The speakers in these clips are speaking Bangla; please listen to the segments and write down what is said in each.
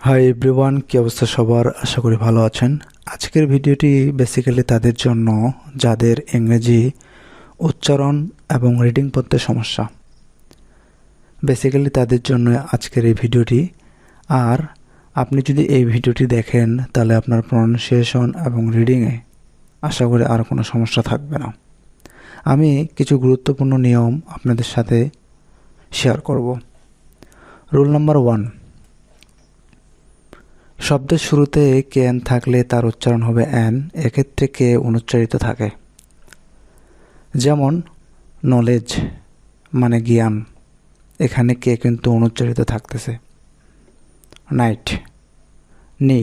হাই এভরিওয়ান, কি অবস্থা সবার? আশা করি ভালো আছেন। আজকের ভিডিওটি বেসিক্যালি তাদের জন্য যাদের ইংরেজি উচ্চারণ এবং রিডিং পড়তে সমস্যা, বেসিক্যালি তাদের জন্য আজকের এই ভিডিওটি। আর আপনি যদি এই ভিডিওটি দেখেন তাহলে আপনার প্রনাউন্সিয়েশন এবং রিডিংয়ে আশা করি আর কোনো সমস্যা থাকবে না। আমি কিছু গুরুত্বপূর্ণ নিয়ম আপনাদের সাথে শেয়ার করব। রুল নাম্বার 1, শব্দের শুরুতে কে এন থাকলে তার উচ্চারণ হবে এন, এক্ষেত্রে কে অনুচ্চারিত থাকে। যেমন নলেজ মানে জ্ঞান, এখানে কে কিন্তু অনুচ্চারিত থাকতেছে। নাইট, নি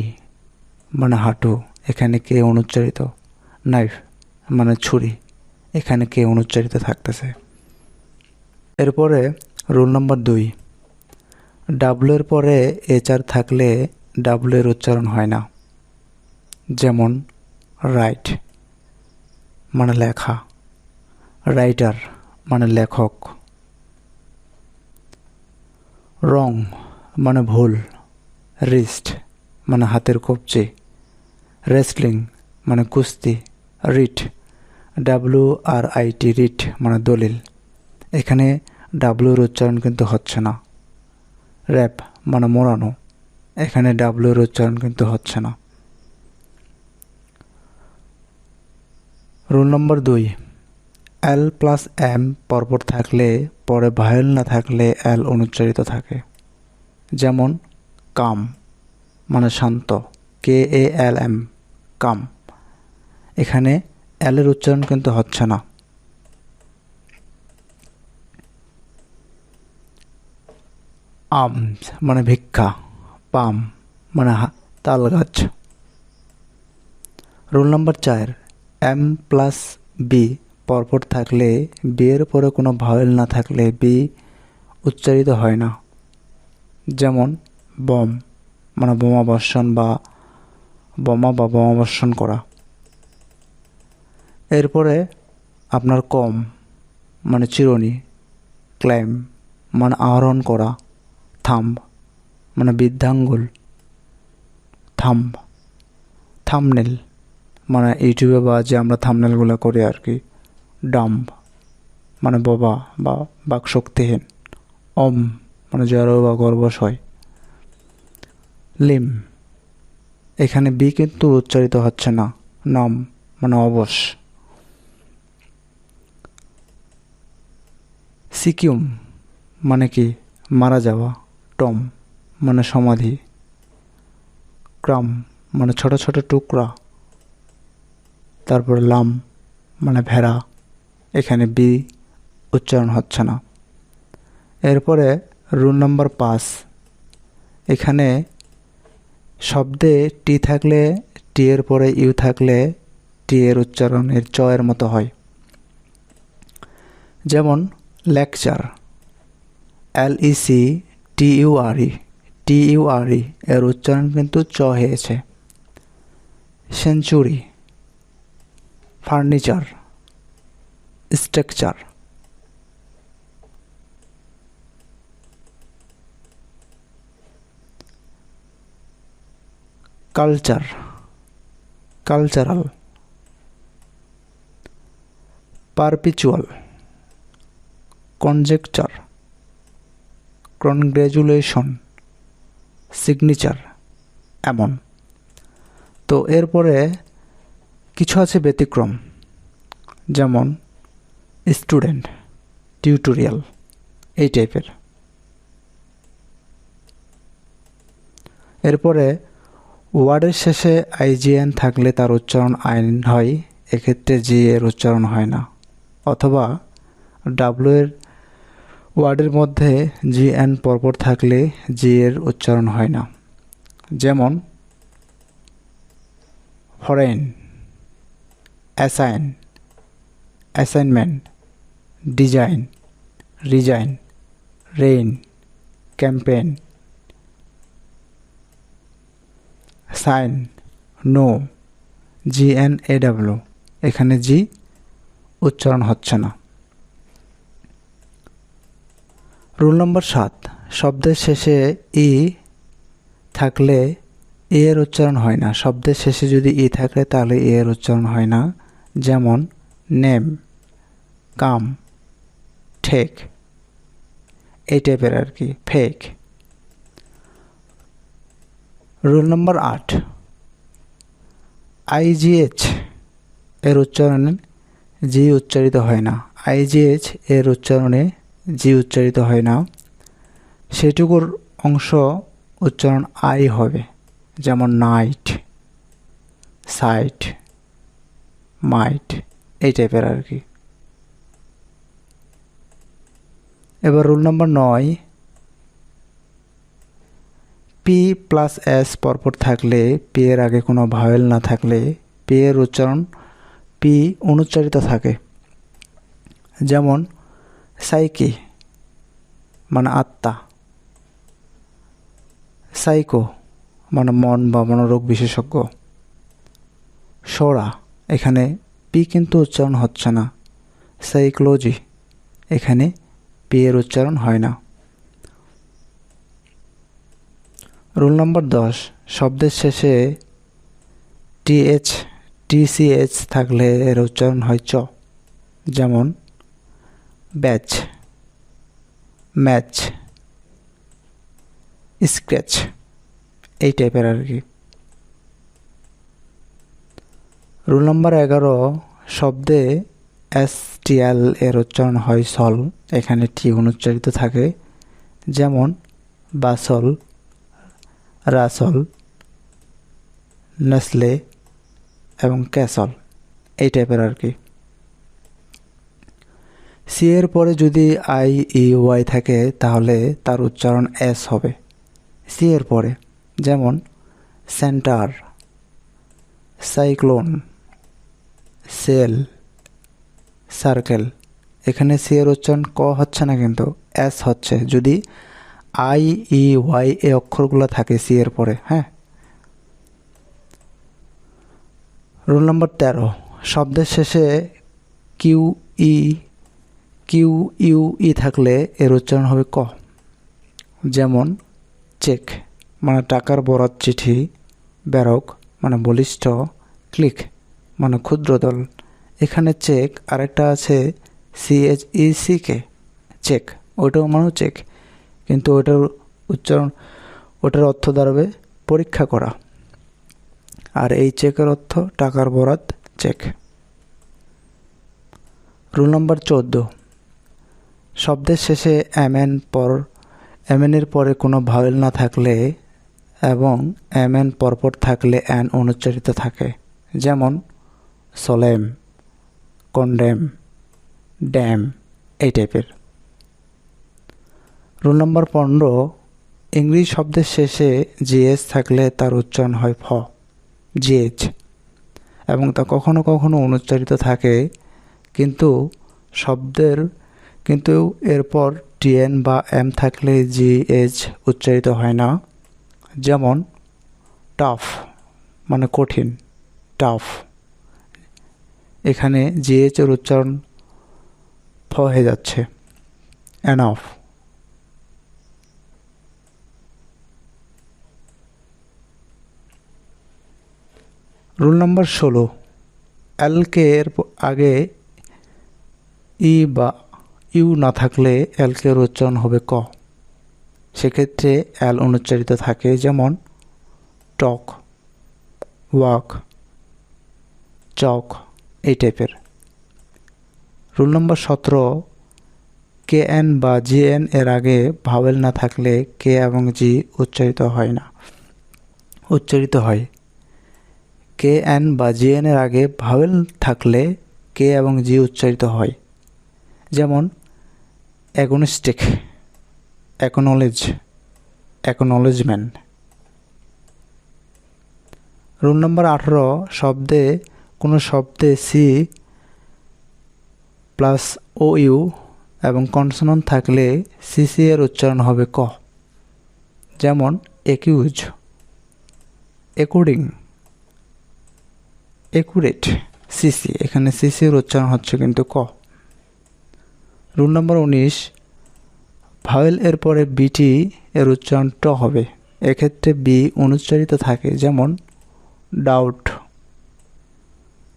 মানে হাঁটু, এখানে কে অনুচ্চারিত। নাইফ মানে ছুরি, এখানে কে অনুচ্চারিত থাকতেছে। এরপরে রুল নাম্বার 2, ডাব্লু এর পরে এইচআর থাকলে ডাব্লু এর উচ্চারণ হয় না। যেমন রাইট মানে লেখা, রাইটার মানে লেখক। রং মানে ভুল, রিস্ট মানে হাতের কবজি, রেসলিং মানে কুস্তি, রিট WRIT রিট মানে দলিল, এখানে ডাব্লুর উচ্চারণ কিন্তু হচ্ছে না। র্যাপ মানে মোড়ানো, এখানে ডাব্লুর উচ্চারণ কিন্তু হচ্ছে না। রুল নম্বর 2, এল প্লাস এম পরপর থাকলে পরে ভায়েল না থাকলে এল অনুচ্চারিত থাকে। যেমন কাম মানে শান্ত, KALM কাম, এখানে এল এর উচ্চারণ কিন্তু হচ্ছে না। আর্মস মানে ভিক্ষা, পাম মানে তাল গাছ। Rule number 4, M plus B পরপর থাকলে বি এর পরে কোনো ভাওয়েল না থাকলে বি উচ্চারিত হয় না। যেমন বম মানে বোমা বর্ষণ বা বোমা বর্ষণ করা। এরপরে আপনার কম মানে চিরুনি, ক্লাইম মানে আহরণ করা, থাম্ব মানে বৃদ্ধাঙ্গুল, থাম্ব, থাম্বনেল মানে ইউটিউবে বা যে আমরা থাম্বনেলগুলো করি আর কি। ডাম্ব মানে বোবা বা বাকশক্তিহীন। অম মানে জড় বা গর্ভাশয়। লিম, এখানে বি কিন্তু উচ্চারিত হচ্ছে না। নম মানে অবশ। সিকিউম মানে কি মারা যাওয়া, টম মানে সমাধি, ক্রাম মানে ছোট ছোট টুকরা, তারপর লাম মানে ভেড়া, এখানে বি উচ্চারণ হচ্ছে না। এরপরে রুল নাম্বার 5, এখানে শব্দে টি থাকলে টি এর পরে ইউ থাকলে টি এর উচ্চারণ এর চ এর মতো হয়। যেমন লেকচার, LECTURE এর উচ্চারণ কিন্তু চ হয়েছে। Century, furniture, structure. Culture, cultural. Perpetual, conjecture, congratulation, signature, এমন। তো এরপরে কিছু আছে ব্যতিক্রম, যেমন স্টুডেন্ট, টিউটোরিয়াল, এই টাইপের। এরপরে ওয়ার্ডের শেষে IGN থাকলে তার উচ্চারণ আইন হয়, এক্ষেত্রে জি এর উচ্চারণ হয় না। অথবা ডাব্লু এর ওয়ার্ডের মধ্যে GN পরপর থাকলে জি এর উচ্চারণ হয় না। যেমন foreign, assign, assignment, design, resign, rain, campaign. Sign, no, GNAW, এখানে জি উচ্চারণ হচ্ছে না। রুল নম্বর 7, শব্দের শেষে ই থাকলে এ এর উচ্চারণ হয় না। শব্দের শেষে যদি ই থাকে তাহলে এ এর উচ্চারণ হয় না। যেমন নেম, কাম, ঠেক, এই টাইপের আর কি, ফেক। রুল নম্বর 8, আইজিএচ এর উচ্চারণে জি উচ্চারিত হয় না। আইজিএচ এর উচ্চারণে জি উচ্চারিত হয় না, সেটুকুর অংশ উচ্চারণ আই হবে। যেমন নাইট, সাইট, মাইট, এই টাইপের আর কি। এবার রুল নম্বর 9, পি প্লাস এস পরপর থাকলে, পি এর আগে কোনো ভাওয়েল না থাকলে পি এর উচ্চারণ পি অনুচ্চারিত থাকে। যেমন সাইকি মানে আত্মা, সাইকো মানে মন বা মনোরোগ বিশেষজ্ঞ, সোরা এখানে পি কিন্তু উচ্চারণ হচ্ছে না। সাইকোলজি এখানে পি এর উচ্চারণ হয় না। রুল নম্বর 10, শব্দের শেষে টিএচ টিসিএচ থাকলে এর উচ্চারণ হয় চ। যেমন ব্যাচ, ম্যাচ, স্ক্র্যাচ, এই টাইপের আর কি। রুল নম্বর 11, শব্দে এসটিএল এর উচ্চারণ হয় সল, এখানে টি অনুচ্চারিত থাকে। যেমন বাসল, রাসল, নেসলে এবং ক্যাসল, এই টাইপের আর কি। সি এর পরে যদি আই ই ওয়াই থাকে তাহলে তার উচ্চারণ এস হবে সি এর পরে। যেমন সেন্টার, সাইক্লোন, সেল, সার্কেল, এখানে সি এর উচ্চারণ ক হচ্ছে না কিন্তু এস হচ্ছে যদি আই ই ওয়াই এই অক্ষরগুলো থাকে সি এর পরে। হ্যাঁ। রুল নম্বর 13, শব্দের শেষে কিউ ইউ ই থাকলে এর উচ্চারণ হবে ক। যেমন চেক মানে টাকার বরাত চিঠি, ব্যারক মানে বলিষ্ঠ, ক্লিক মানে ক্ষুদ্র দল। এখানে চেক আরেকটা আছে CHECK, চেক, ওইটাও মানে চেক, কিন্তু ওইটার উচ্চারণ ওটার অর্থ দাঁড়াবে পরীক্ষা করা, আর এই চেকের অর্থ টাকার বরাত চেক। রুল নম্বর 14, শব্দের শেষে এমএন এর পরে কোনো ভাওয়েল না থাকলে এবং এমএন পরপর থাকলে অ্যান অনুচ্চারিত থাকে। যেমন সোলেম, কন্ডেম, ড্যাম, এই টাইপের। রুল নম্বর 15, ইংরেজি শব্দের শেষে জিএস থাকলে তার উচ্চারণ হয় ফ, জিএচ, এবং তা কখনো কখনো অনুচ্চারিত থাকে, কিন্তু এরপর টিএন বা এম থাকলে জিএচ উচ্চারিত হয় না। যেমন টাফ মানে কঠিন, টাফ, এখানে জিএচ এর উচ্চারণ ফ হয়ে যাচ্ছে, এনাফ। রুল নম্বর 16, এলকে এর আগে ই বা ইউ না থাকলে এলকে এর উচ্চারণ হবে ক, সেক্ষেত্রে এল অনুচ্চারিত থাকে। যেমন টক, ওয়াক, চক, এই টাইপের। রুল নম্বর 17, কে এন বা জি এন এর আগে ভাওয়েল না থাকলে কে এবং জি উচ্চারিত হয়। কে এন বা জি এন এর আগে ভাওয়েল থাকলে কে এবং জি উচ্চারিত হয়। যেমন অ্যাগনস্টিক, অ্যাকনোলেজমেন্ট। রুল নম্বর 18, কোনো শব্দে সি প্লাস ও ইউ এবং কনসোনেন্ট থাকলে সিসি এর উচ্চারণ হবে ক। যেমন একিউজ, অ্যাকর্ডিং, অ্যাকুরেট, সিসি, এখানে সিসি এর উচ্চারণ হচ্ছে কিন্তু ক। রুল নম্বর 19, ভাওয়েল এর পরে বিটি এর উচ্চারণ ট হবে। এক্ষেত্রে বি অনুচ্চারিত থাকে, যেমন ডাউট।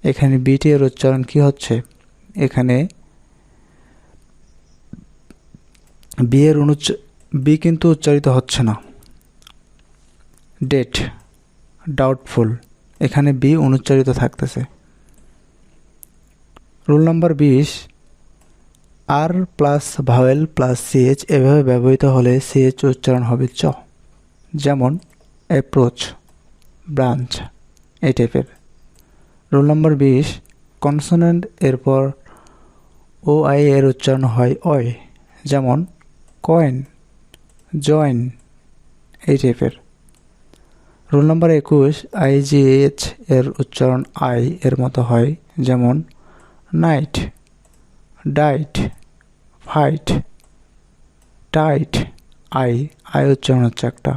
এখানে বিটি এর উচ্চারণ কি হচ্ছে? এখানে বি কিন্তু উচ্চারিত হচ্ছে না। ডেট, ডাউটফুল, এখানে বি অনুচ্চারিত থাকতেছে। রুল নাম্বার 20, আর প্লাস ভাওয়েল প্লাস সিএচ এভাবে ব্যবহৃত হলে সিএচ উচ্চারণ হবে চ, যেমন অ্যাপ্রোচ, ব্রাঞ্চ, এই টাইপের। রুল নাম্বার 20, কনসোনেন্ট এরপর ও আই এর উচ্চারণ হয় অয়, যেমন কয়েন, জয়েন, এই টাইপের। রুল নাম্বার 21, আইজিএইচ এর উচ্চারণ আই এর মতো হয়, যেমন নাইট, ডাইট, ফাইট, টাইট, আই উচ্চারণ হচ্ছে একটা।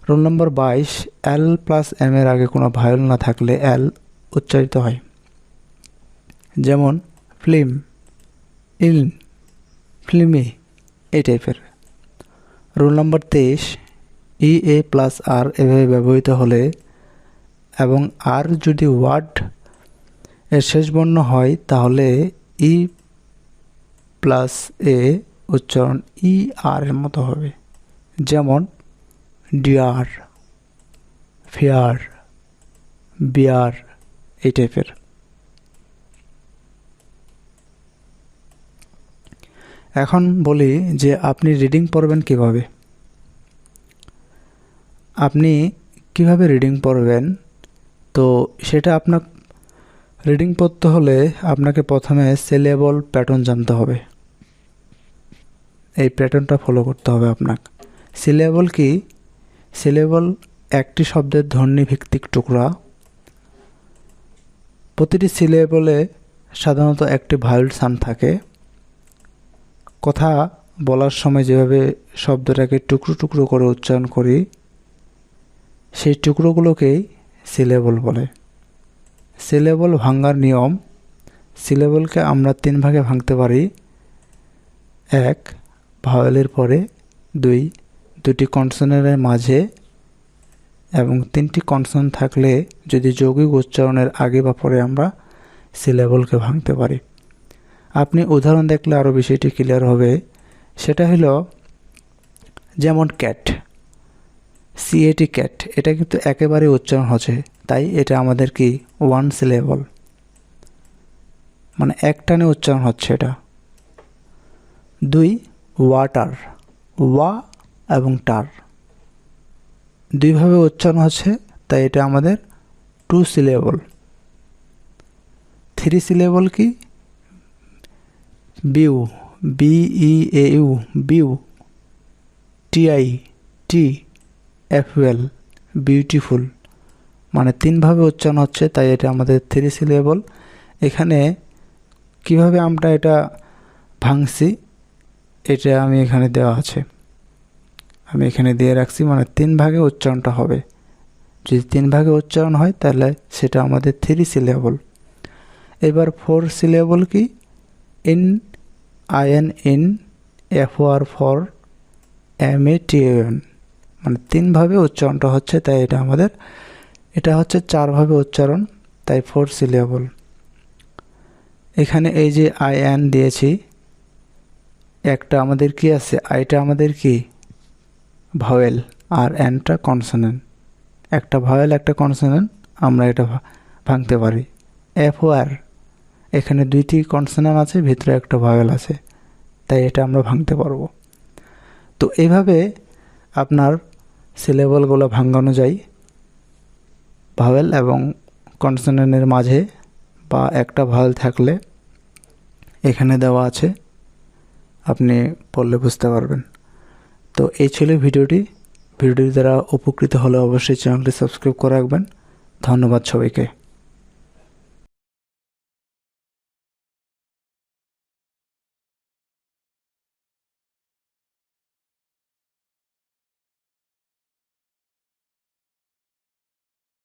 রুল নম্বর 22, এল প্লাস এম এর আগে কোনো ভায়োল না থাকলে এল উচ্চারিত হয়, যেমন ফিল্ম, ইলন, ফিল্মি, এই টাইপের। রুল নম্বর 23, ই এ প্লাস আর এভাবে ব্যবহৃত হলে এবং আর যদি ওয়ার্ড এর শেষ বর্ণ হয় তাহলে ই প্লাস এ উচ্চারণ ই আর এর মতো হবে, যেমন ডিয়ার, ফেয়ার, বিয়ার, এই টাইপের। এখন বলি যে আপনি রিডিং পড়বেন কিভাবে। আপনি কিভাবে রিডিং পড়বেন, তো সেটা আপনার রিডিং পড়তে হলে আপনাকে প্রথমে সিলেবল প্যাটার্ন জানতে হবে। এই প্যাটার্নটা ফলো করতে হবে আপনাকে। সিলেবল কি? সিলেবল একটি শব্দের ধ্বনিভিত্তিক টুকরা। প্রতিটি সিলেবলে সাধারণত একটি ভাওয়েল সাউন্ড থাকে। কথা বলার সময় যেভাবে শব্দটাকে টুকরো টুকরো করে উচ্চারণ করি, সেই টুকরোগুলোকেই সিলেবল বলে। সিলেবল ভাঙার নিয়ম, সিলেবলকে আমরা 3 ভাগে ভাঙতে পারি। 1, ভাওয়েলের পরে, 2, দুটি কনসোনেন্টের মাঝে, এবং 3টি কনসোনেন্ট থাকলে যদি যৌগিক উচ্চারণের আগে বা পরে আমরা সিলেবলকে ভাঙতে পারি। আপনি উদাহরণ দেখলে আরও বিষয়টি ক্লিয়ার হবে। সেটা হলো যেমন ক্যাট, সিএটি ক্যাট, এটা কিন্তু একেবারে উচ্চারণ হচ্ছে, তাই এটা আমাদের কি 1 সিলেবল, মানে এক টানে উচ্চারণ হচ্ছে এটা। 2, ওয়াটার, ওয়া এবং টার 2 ভাবে উচ্চারণ হচ্ছে, তাই এটা আমাদের 2 সিলেবল। 3 সিলেবল কি? বিউ, বিইএইউ, বিউ, টিআই, টি, এফওএল, বিউটিফুল, মানে 3 ভাবে উচ্চারণ হচ্ছে, তাই এটা আমাদের 3 সিলেবল। এখানে কিভাবে আমরা এটা ভাঙছি এটা আমি এখানে দেওয়া আছে, আমি এখানে দিয়ে রাখছি, মানে 3 ভাগে উচ্চারণটা হবে। যদি 3 ভাগে উচ্চারণ হয় তাহলে সেটা আমাদের 3 সিলেবল। এবার 4 সিলেবল কি? ইন, আইএন, ইন, এফওআর, ফর, এমএটিএন, মানে 3 ভাবে উচ্চারণটা হচ্ছে, তাই এটা আমাদের, এটা হচ্ছে 4 ভাবে উচ্চারণ, তাই 4 সিলেবল। এখানে এই যে আইএন দিয়েছি, একটা আমাদের কি আছে, আইটা আমাদের কি ভাওয়েল আর এনটা কনসোনেন্ট। একটা ভাওয়েল একটা কনসোনেন্ট, আমরা এটা ভাঙতে পারি। এফওআর, এখানে 2টি কনসোনেন্ট আছে, ভিতরে একটা ভাওয়েল আছে, তাই এটা আমরা ভাঙতে পারবো। তো এইভাবে আপনার সিলেবলগুলো ভাঙানো যায় ভাওয়েল এবং কনসোনেন্টের মাঝে, বা একটা ভাওয়েল থাকলে এখানে দেওয়া আছে, আপনি পড়লে বুঝতে পারবেন। তো এই ছিল ভিডিওটি দ্বারা উপকৃত হলে অবশ্যই চ্যানেলটি সাবস্ক্রাইব করে রাখবেন। ধন্যবাদ সবাইকে।